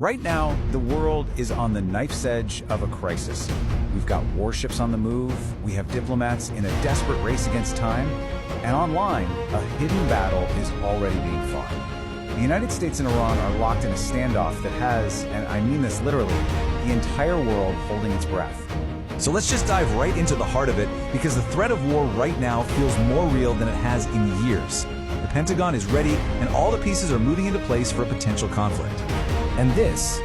Right now, the world is on the knife's edge of a crisis. We've got warships on the move, we have diplomats in a desperate race against time, and online, a hidden battle is already being fought. The United States and Iran are locked in a standoff that has, and I mean this literally, the entire world holding its breath. So let's just dive right into the heart of it, because the threat of war right now feels more real than it has in years. The Pentagon is ready, and all the pieces are moving into place for a potential conflict. And this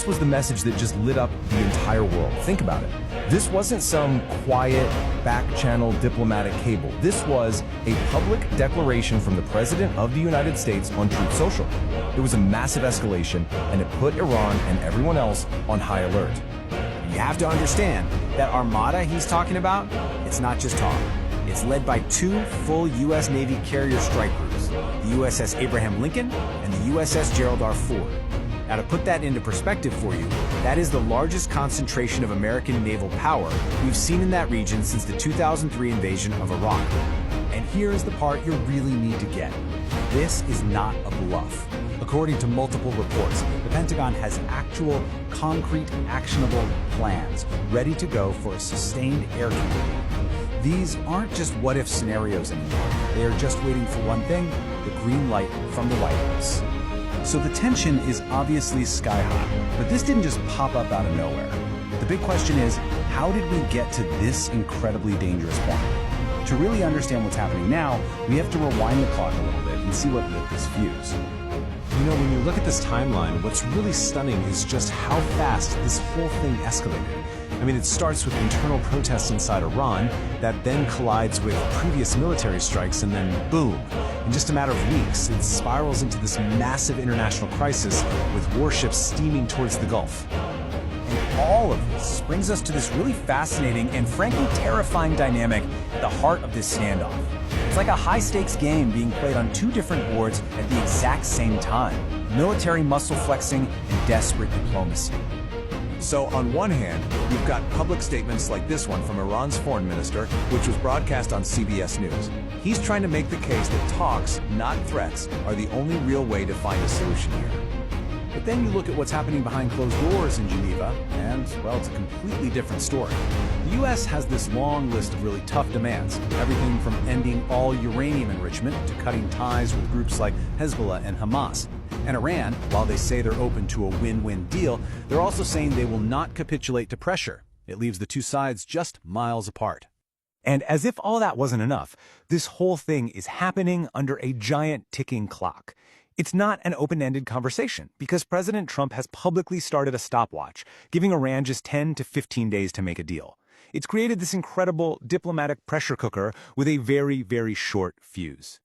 was the message that just lit up the entire world. Think about it. This wasn't some quiet, back-channel diplomatic cable. This was a public declaration from the President of the United States on Truth Social. It was a massive escalation, and it put Iran and everyone else on high alert. You have to understand that armada he's talking about, it's not just talk. It's led by two full U.S. Navy carrier strike groups, the USS Abraham Lincoln and the USS Gerald R. Ford. Now, to put that into perspective for you, that is the largest concentration of American naval power we've seen in that region since the 2003 invasion of Iraq. And here is the part you really need to get. This is not a bluff. According to multiple reports, the Pentagon has actual, concrete, actionable plans ready to go for a sustained air campaign. These aren't just what-if scenarios anymore. They are just waiting for one thing, the green light from the White House. So the tension is obviously sky high, but this didn't just pop up out of nowhere. The big question is, how did we get to this incredibly dangerous point? To really understand what's happening now, we have to rewind the clock a little bit and see what lit this fuse. You know, when you look at this timeline, what's really stunning is just how fast this whole thing escalated. I mean, it starts with internal protests inside Iran that then collides with previous military strikes, and then boom. In just a matter of weeks, it spirals into this massive international crisis with warships steaming towards the Gulf. And all of this brings us to this really fascinating and frankly terrifying dynamic at the heart of this standoff. It's like a high-stakes game being played on two different boards at the exact same time. Military muscle flexing and desperate diplomacy. So on one hand, you've got public statements like this one from Iran's foreign minister, which was broadcast on CBS News. He's trying to make the case that talks, not threats, are the only real way to find a solution here. But then you look at what's happening behind closed doors in Geneva, and, well, it's a completely different story. The U.S. has this long list of really tough demands, everything from ending all uranium enrichment to cutting ties with groups like Hezbollah and Hamas. And Iran, while they say they're open to a win-win deal, they're also saying they will not capitulate to pressure. It leaves the two sides just miles apart. And as if all that wasn't enough, this whole thing is happening under a giant ticking clock. It's not an open-ended conversation, because President Trump has publicly started a stopwatch, giving Iran just 10 to 15 days to make a deal. It's created this incredible diplomatic pressure cooker with a very, very short fuse.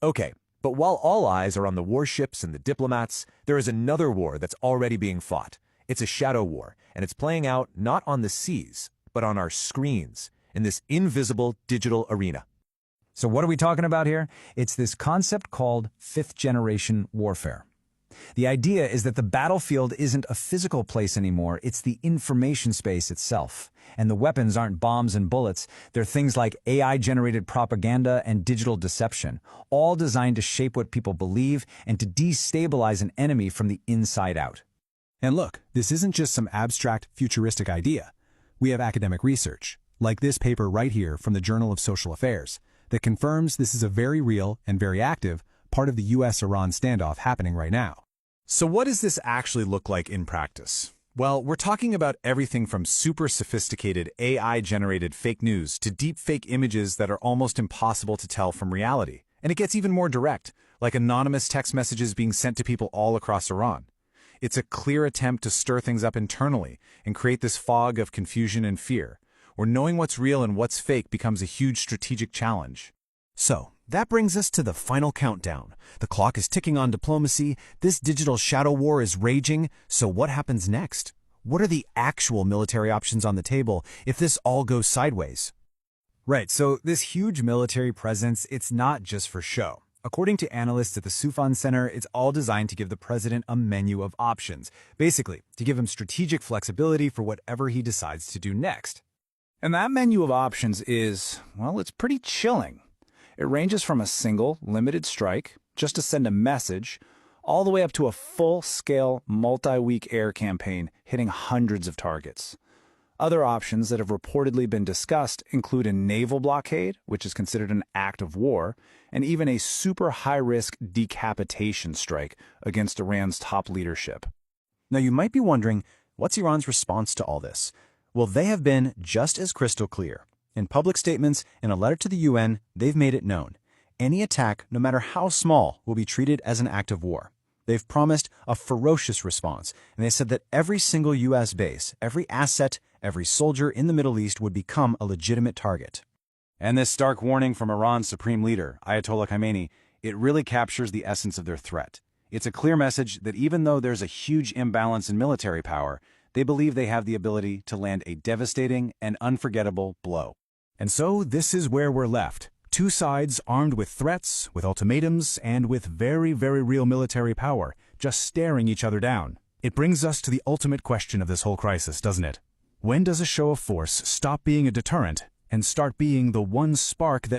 Okay, but while all eyes are on the warships and the diplomats, there is another war that's already being fought. It's a shadow war, and it's playing out not on the seas, but on our screens, in this invisible digital arena. So what are we talking about here? It's this concept called fifth-generation warfare. The idea is that the battlefield isn't a physical place anymore, it's the information space itself. And the weapons aren't bombs and bullets, they're things like AI-generated propaganda and digital deception, all designed to shape what people believe and to destabilize an enemy from the inside out. And look, this isn't just some abstract, futuristic idea. We have academic research, like this paper right here from the Journal of Social Affairs, that confirms this is a very real and very active part of the U.S.-Iran standoff happening right now. So what does this actually look like in practice? Well, we're talking about everything from super sophisticated AI-generated fake news to deep fake images that are almost impossible to tell from reality. And it gets even more direct, like anonymous text messages being sent to people all across Iran. It's a clear attempt to stir things up internally and create this fog of confusion and fear, where knowing what's real and what's fake becomes a huge strategic challenge. So, that brings us to the final countdown. The clock is ticking on diplomacy, this digital shadow war is raging, so what happens next? What are the actual military options on the table if this all goes sideways? Right, so this huge military presence, it's not just for show. According to analysts at the Sufan Center, it's all designed to give the president a menu of options, basically to give him strategic flexibility for whatever he decides to do next. And that menu of options is, well, it's pretty chilling. It ranges from a single, limited strike, just to send a message, all the way up to a full-scale, multi-week air campaign hitting hundreds of targets. Other options that have reportedly been discussed include a naval blockade, which is considered an act of war, and even a super high-risk decapitation strike against Iran's top leadership. Now you might be wondering, what's Iran's response to all this? Well, they have been just as crystal clear. In public statements and a letter to the UN, they've made it known. Any attack, no matter how small, will be treated as an act of war. They've promised a ferocious response, and they said that every single U.S. base, every asset, every soldier in the Middle East would become a legitimate target. And this stark warning from Iran's supreme leader, Ayatollah Khamenei, it really captures the essence of their threat. It's a clear message that even though there's a huge imbalance in military power, they believe they have the ability to land a devastating and unforgettable blow. And so this is where we're left. Two sides armed with threats, with ultimatums, and with very, very real military power, just staring each other down. It brings us to the ultimate question of this whole crisis, doesn't it? When does a show of force stop being a deterrent and start being the one spark that